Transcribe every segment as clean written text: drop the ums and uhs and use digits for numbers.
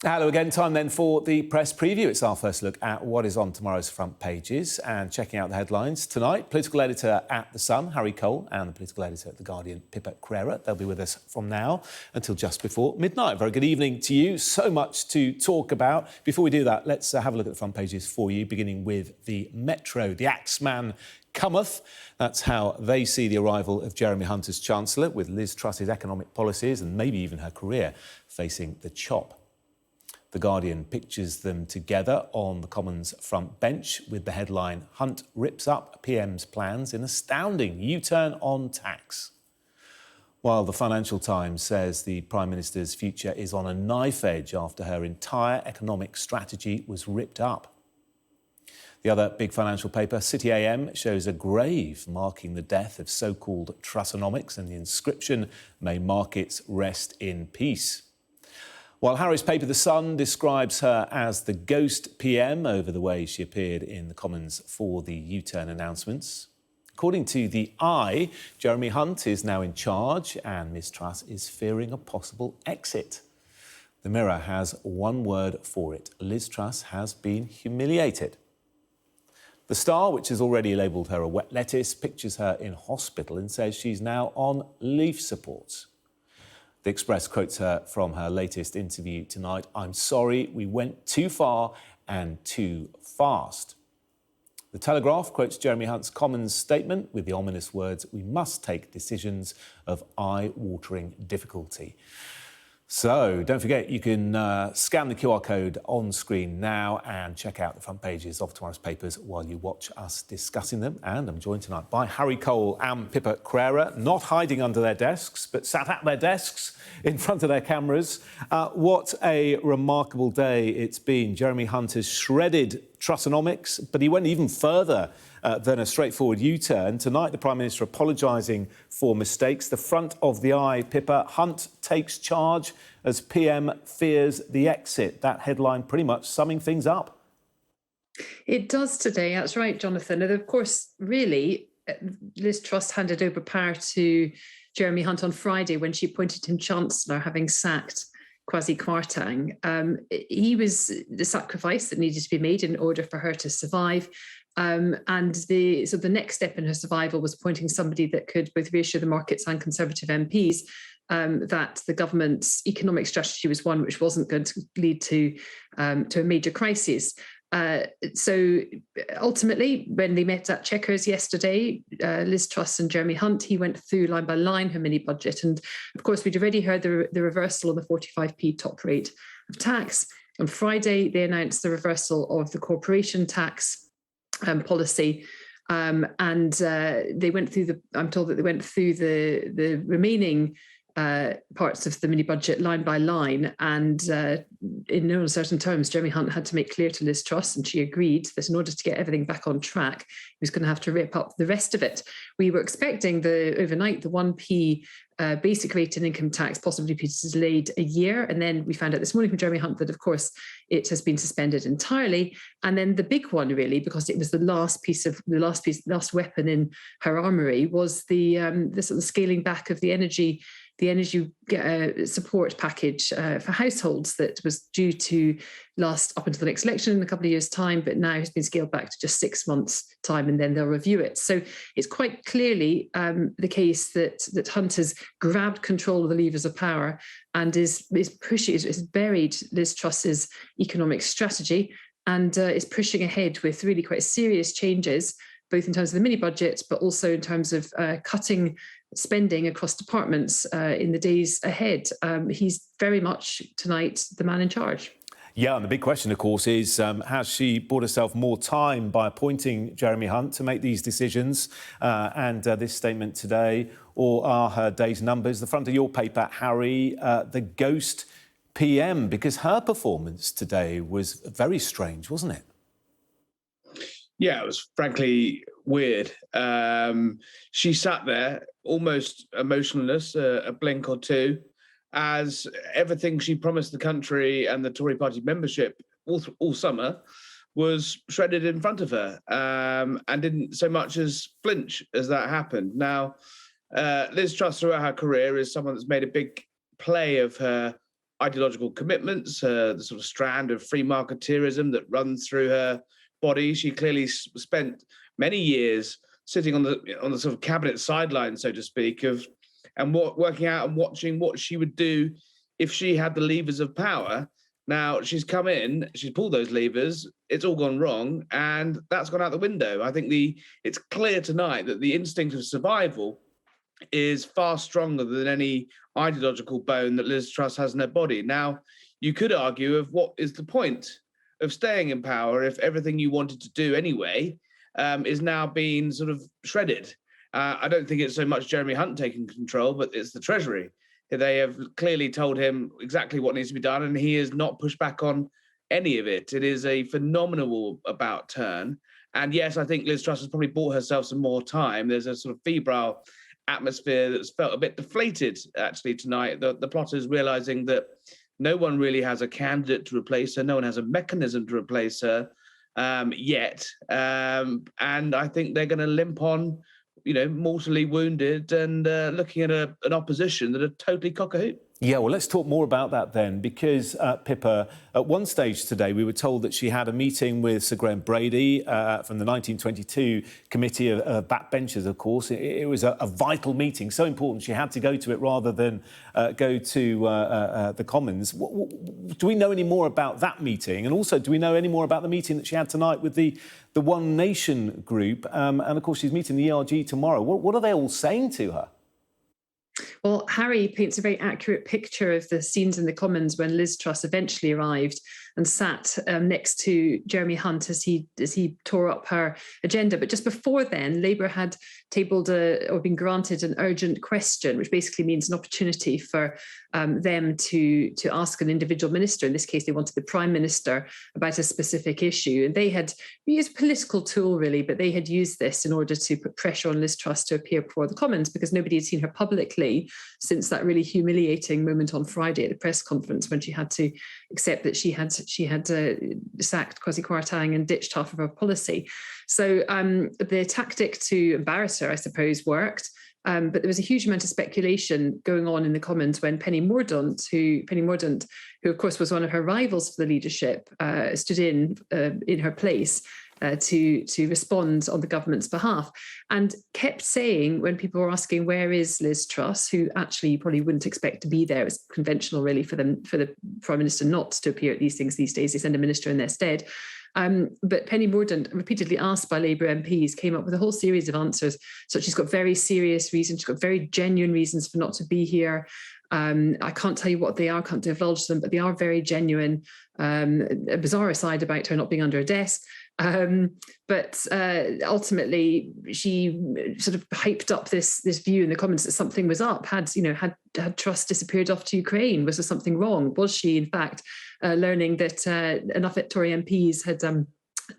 Hello again, time then for the press preview. It's our first look at what is on tomorrow's front pages and checking out the headlines. Tonight, political editor at The Sun, Harry Cole, and the political editor at The Guardian, Pippa Crerar. They'll be with us from now until just before midnight. Very good evening to you. So much to talk about. Before we do that, let's have a look at the front pages for you, beginning with the Metro. The Axeman cometh. That's how they see the arrival of Jeremy Hunt as Chancellor, with Liz Truss's economic policies and maybe even her career facing the chop. The Guardian pictures them together on the Commons front bench with the headline, Hunt rips up PM's plans in astounding U-turn on tax. While the Financial Times says the Prime Minister's future is on a knife edge after her entire economic strategy was ripped up. The other big financial paper, City AM, shows a grave marking the death of so-called Trussonomics, and the inscription, "May markets rest in peace." While Harry's paper, The Sun, describes her as the ghost PM over the way she appeared in the Commons for the U-turn announcements. According to the Eye, Jeremy Hunt is now in charge and Ms Truss is fearing a possible exit. The Mirror has one word for it. Liz Truss has been humiliated. The Star, which has already labelled her a wet lettuce, pictures her in hospital and says she's now on leaf support. The Express quotes her from her latest interview tonight. "I'm sorry, we went too far and too fast." The Telegraph quotes Jeremy Hunt's Commons statement with the ominous words, "We must take decisions of eye-watering difficulty." So don't forget, you can scan the QR code on screen now and check out the front pages of tomorrow's papers while you watch us discussing them. And I'm joined tonight by Harry Cole and Pippa Crerar, not hiding under their desks, but sat at their desks in front of their cameras. What a remarkable day it's been. Jeremy Hunt has shredded Trussonomics, but he went even further than a straightforward U-turn. Tonight, the Prime Minister apologising for mistakes. The front of the Eye, Pippa, Hunt takes charge as PM fears the exit. That headline pretty much summing things up. It does today, that's right, Jonathan. And of course, really, Liz Truss handed over power to Jeremy Hunt on Friday when she appointed him Chancellor, having sacked Kwasi Kwarteng. He was the sacrifice that needed to be made in order for her to survive. And the next step in her survival was appointing somebody that could both reassure the markets and Conservative MPs that the government's economic strategy was one which wasn't going to lead to a major crisis. So ultimately, when they met at Chequers yesterday, Liz Truss and Jeremy Hunt, he went through line by line her mini budget. And of course, we'd already heard the reversal of the 45p top rate of tax. On Friday, they announced the reversal of the corporation tax policy. And they went through I'm told that they went through the remaining parts of the mini budget line by line, and in no uncertain terms, Jeremy Hunt had to make clear to Liz Truss, and she agreed that in order to get everything back on track, he was going to have to rip up the rest of it. We were expecting overnight the 1p basic rate in income tax possibly be delayed a year, and then we found out this morning from Jeremy Hunt that, of course, it has been suspended entirely. And then the big one, really, because it was the last weapon in her armoury, was the sort of scaling back of the energy support package for households that was due to last up until the next election in a couple of years' time, but now has been scaled back to just 6 months' time, and then they'll review it. So it's quite clearly the case that Hunt has grabbed control of the levers of power and is buried Liz Truss's economic strategy and is pushing ahead with really quite serious changes, both in terms of the mini budget, but also in terms of cutting spending across departments in the days ahead. He's very much tonight the man in charge. Yeah, and the big question, of course, is has she bought herself more time by appointing Jeremy Hunt to make these decisions and this statement today, or are her days numbers? The front of your paper, Harry, the ghost PM, because her performance today was very strange, wasn't it? Yeah, it was frankly weird. She sat there almost emotionless, a blink or two, as everything she promised the country and the Tory party membership all summer was shredded in front of her, and didn't so much as flinch as that happened. Now, Liz Truss throughout her career is someone that's made a big play of her ideological commitments, the sort of strand of free marketeerism that runs through her body. She clearly spent many years sitting on the sort of cabinet sideline, so to speak, working out and watching what she would do if she had the levers of power. Now she's come in, she's pulled those levers, it's all gone wrong, and that's gone out the window. I think it's clear tonight that the instinct of survival is far stronger than any ideological bone that Liz Truss has in her body. Now, you could argue of what is the point of staying in power if everything you wanted to do anyway is now being sort of shredded. I don't think it's so much Jeremy Hunt taking control, but it's the Treasury. They have clearly told him exactly what needs to be done, and he has not pushed back on any of it. It is a phenomenal about turn. And yes, I think Liz Truss has probably bought herself some more time. There's a sort of febrile atmosphere that's felt a bit deflated, actually, tonight. The plotters realising that no one really has a candidate to replace her, no one has a mechanism to replace her yet. And I think they're going to limp on, mortally wounded and looking at an opposition that are totally cock-a-hoop. Yeah, well, let's talk more about that then, because, Pippa, at one stage today, we were told that she had a meeting with Sir Graham Brady from the 1922 Committee of Backbenchers, of course. It was a vital meeting, so important she had to go to it rather than go to the Commons. Do we know any more about that meeting? And also, do we know any more about the meeting that she had tonight with the One Nation group? And, of course, she's meeting the ERG tomorrow. What are they all saying to her? Well, Harry paints a very accurate picture of the scenes in the Commons when Liz Truss eventually arrived and sat next to Jeremy Hunt as he tore up her agenda. But just before then, Labour had tabled or been granted an urgent question, which basically means an opportunity for them to ask an individual minister. In this case, they wanted the Prime Minister about a specific issue. And they had used a political tool, really, but they had used this in order to put pressure on Liz Truss to appear before the Commons, because nobody had seen her publicly since that really humiliating moment on Friday at the press conference when she had to accept that she had sacked Kwasi Kwarteng and ditched half of her policy. So the tactic to embarrass her, I suppose, worked. But there was a huge amount of speculation going on in the Commons when Penny Mordaunt, who of course was one of her rivals for the leadership, stood in her place to respond on the government's behalf, and kept saying, when people were asking where is Liz Truss, who actually you probably wouldn't expect to be there, it's conventional really for the Prime Minister not to appear at these things these days, they send a minister in their stead. But Penny Mordaunt, repeatedly asked by Labour MPs, came up with a whole series of answers. So she's got very serious reasons, she's got very genuine reasons for not to be here. I can't tell you what they are, can't divulge them, but they are very genuine. A bizarre aside about her not being under a desk. But ultimately, she sort of hyped up this view in the Commons that something was up. Had Truss disappeared off to Ukraine? Was there something wrong? Was she, in fact, learning that enough Tory MPs had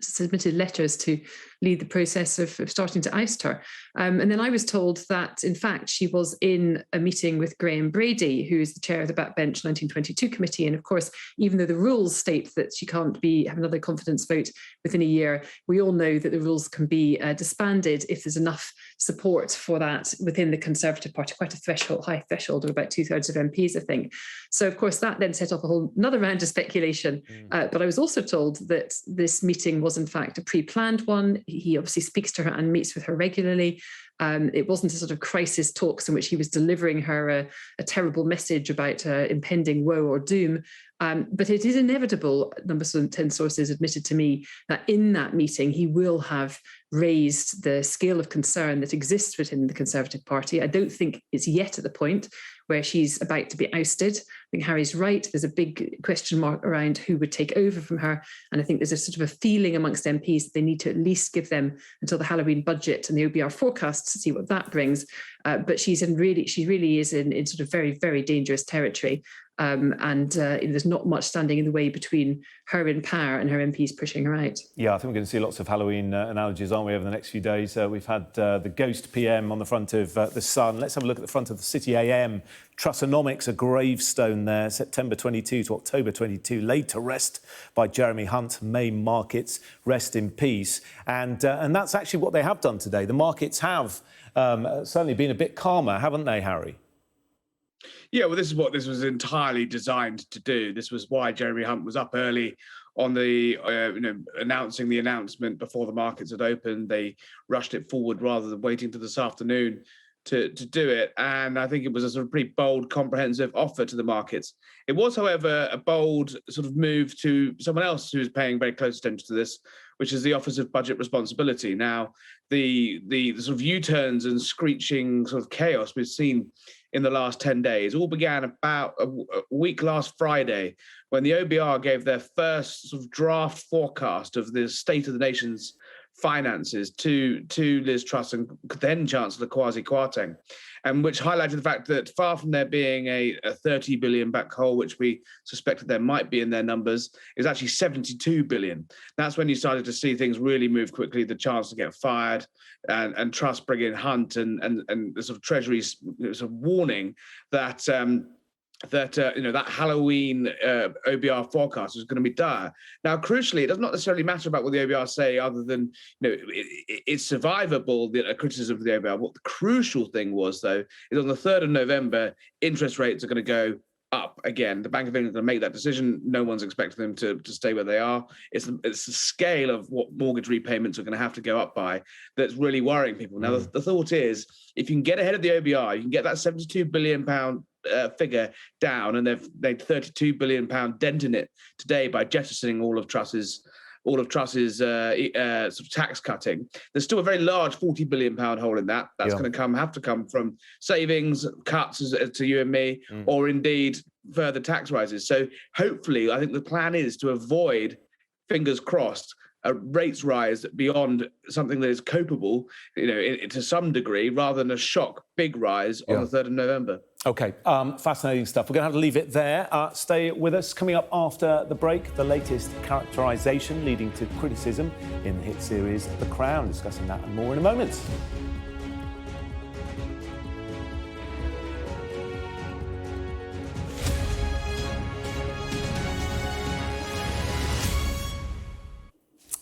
submitted letters to lead the process of starting to oust her? And then I was told that, in fact, she was in a meeting with Graham Brady, who is the chair of the Backbench 1922 committee. And of course, even though the rules state that she can't have another confidence vote within a year, we all know that the rules can be disbanded if there's enough support for that within the Conservative Party, quite a high threshold of about 2/3 of MPs, I think. So, of course, that then set off another round of speculation. But I was also told that this meeting was, in fact, a pre-planned one. He obviously speaks to her and meets with her regularly. It wasn't a sort of crisis talks in which he was delivering her a terrible message about impending woe or doom. But it is inevitable, number 10 sources admitted to me, that in that meeting he will have raised the scale of concern that exists within the Conservative Party. I don't think it's yet at the point where she's about to be ousted. I think Harry's right. There's a big question mark around who would take over from her. And I think there's a sort of a feeling amongst MPs that they need to at least give them until the Halloween budget and the OBR forecasts to see what that brings. But she really is in sort of very, very dangerous territory. There's not much standing in the way between her in power and her MPs pushing her out. Yeah, I think we're going to see lots of Halloween analogies, aren't we, over the next few days? We've had the Ghost PM on the front of the Sun. Let's have a look at the front of the City AM. Trussonomics, a gravestone there, September 22 to October 22, laid to rest by Jeremy Hunt. Main markets, rest in peace. And that's actually what they have done today. The markets have certainly been a bit calmer, haven't they, Harry? Yeah, well, this is what this was entirely designed to do. This was why Jeremy Hunt was up early on the, announcing the announcement before the markets had opened. They rushed it forward rather than waiting to this afternoon to do it. And I think it was a sort of pretty bold, comprehensive offer to the markets. It was, however, a bold sort of move to someone else who is paying very close attention to this, which is the Office of Budget Responsibility. Now, the sort of U-turns and screeching sort of chaos we've seen in the last 10 days all began about a week last Friday, when the OBR gave their first sort of draft forecast of the state of the nation's finances to Liz Truss and then Chancellor Kwasi Kwarteng, and which highlighted the fact that far from there being a 30 billion black hole, which we suspected there might be in their numbers, is actually 72 billion. That's when you started to see things really move quickly. The Chancellor get fired, and Truss bring in Hunt, and the sort of Treasury's sort of warning that that Halloween OBR forecast is going to be dire. Now, crucially, it does not necessarily matter about what the OBR say, other than it's survivable, the criticism of the OBR. What the crucial thing was, though, is on the 3rd of November, interest rates are going to go up again. The Bank of England is going to make that decision. No one's expecting them to stay where they are. It's the scale of what mortgage repayments are going to have to go up by that's really worrying people. Now, the thought is, if you can get ahead of the OBR, you can get that £72 billion figure down, and they've made £32 billion dent in it today by jettisoning all of Truss's sort of tax cutting. There's still a very large £40 billion hole in that. That's going to have to come from savings, cuts to you and me, or indeed further tax rises. So hopefully, I think the plan is to avoid, fingers crossed, a rates rise beyond something that is copable, to some degree, rather than a shock big rise on the 3rd of November. OK, fascinating stuff. We're going to have to leave it there. Stay with us. Coming up after the break, the latest characterisation leading to criticism in the hit series The Crown. Discussing that and more in a moment.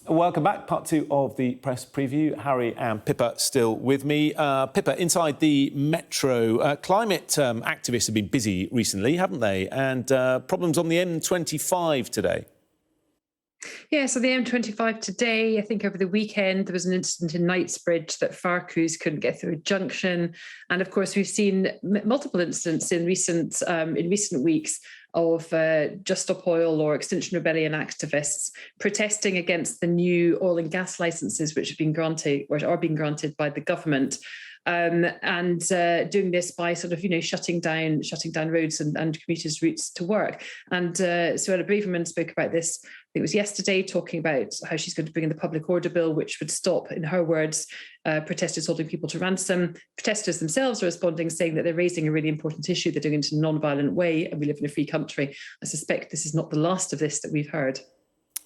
Welcome back. Part 2 of the press preview. Harry and Pippa still with me. Pippa, inside the Metro, climate activists have been busy recently, haven't they? And problems on the M25 today. Yeah, so the M25 today, I think over the weekend, there was an incident in Knightsbridge that far crews couldn't get through a junction. And of course, we've seen multiple incidents in recent weeks of Just Stop Oil or Extinction Rebellion activists protesting against the new oil and gas licenses which have been granted or are being granted by the government. And doing this by sort of, shutting down roads and commuters' routes to work. And Suella Braverman spoke about this, I think it was yesterday, talking about how she's going to bring in the public order bill, which would stop, in her words, protesters holding people to ransom. Protesters themselves are responding, saying that they're raising a really important issue. They're doing it in a non-violent way, and we live in a free country. I suspect this is not the last of this that we've heard.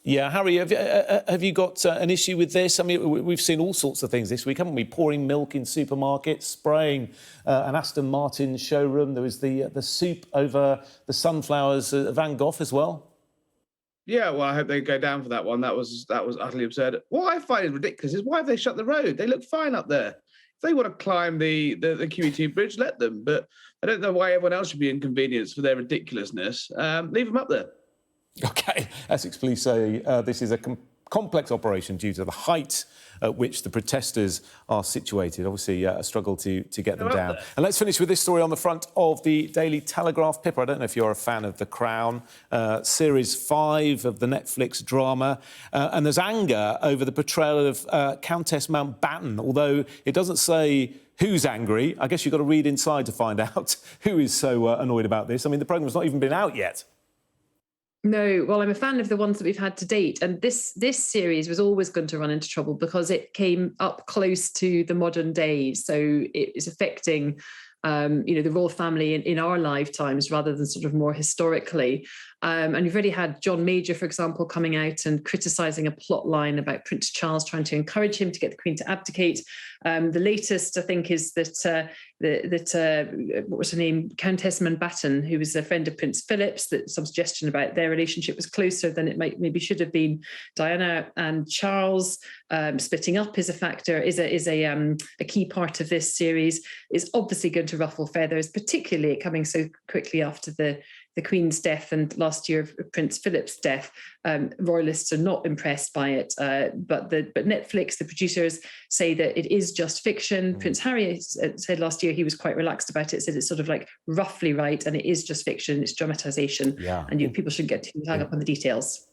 Yeah, Harry, have you got an issue with this? I mean, we've seen all sorts of things this week, haven't we? Pouring milk in supermarkets, spraying an Aston Martin showroom. There was the soup over the sunflowers at Van Gogh as well. Yeah, well, I hope they go down for that one. That was utterly absurd. What I find ridiculous is, why have they shut the road? They look fine up there. If they want to climb the QE2 bridge, let them. But I don't know why everyone else should be inconvenienced for their ridiculousness. Leave them up there. OK, as police say, this is a complex operation due to the height at which the protesters are situated. Obviously, a struggle to get them down. And let's finish with this story on the front of the Daily Telegraph. Pippa, I don't know if you're a fan of The Crown, Series 5 of the Netflix drama. And there's anger over the portrayal of Countess Mountbatten, although it doesn't say who's angry. I guess you've got to read inside to find out who is so annoyed about this. I mean, the programme's not even been out yet. No, well, I'm a fan of the ones that we've had to date. And this series was always going to run into trouble because it came up close to the modern day. So it is affecting, the royal family in our lifetimes rather than sort of more historically. And you've already had John Major, for example, coming out and criticising a plot line about Prince Charles trying to encourage him to get the Queen to abdicate. The latest, I think, is that what was her name, Countess Mountbatten, who was a friend of Prince Philip's, that some suggestion about their relationship was closer than it maybe should have been. Diana and Charles splitting up is a factor, is a key part of this series, is obviously going to ruffle feathers, particularly coming so quickly after the Queen's death and last year of Prince Philip's death. Royalists are not impressed by it, but Netflix, the producers, say that it is just fiction. Prince Harry said last year he was quite relaxed about it, said it's sort of like roughly right, and it is just fiction, it's dramatisation, and people shouldn't get too hung up on the details.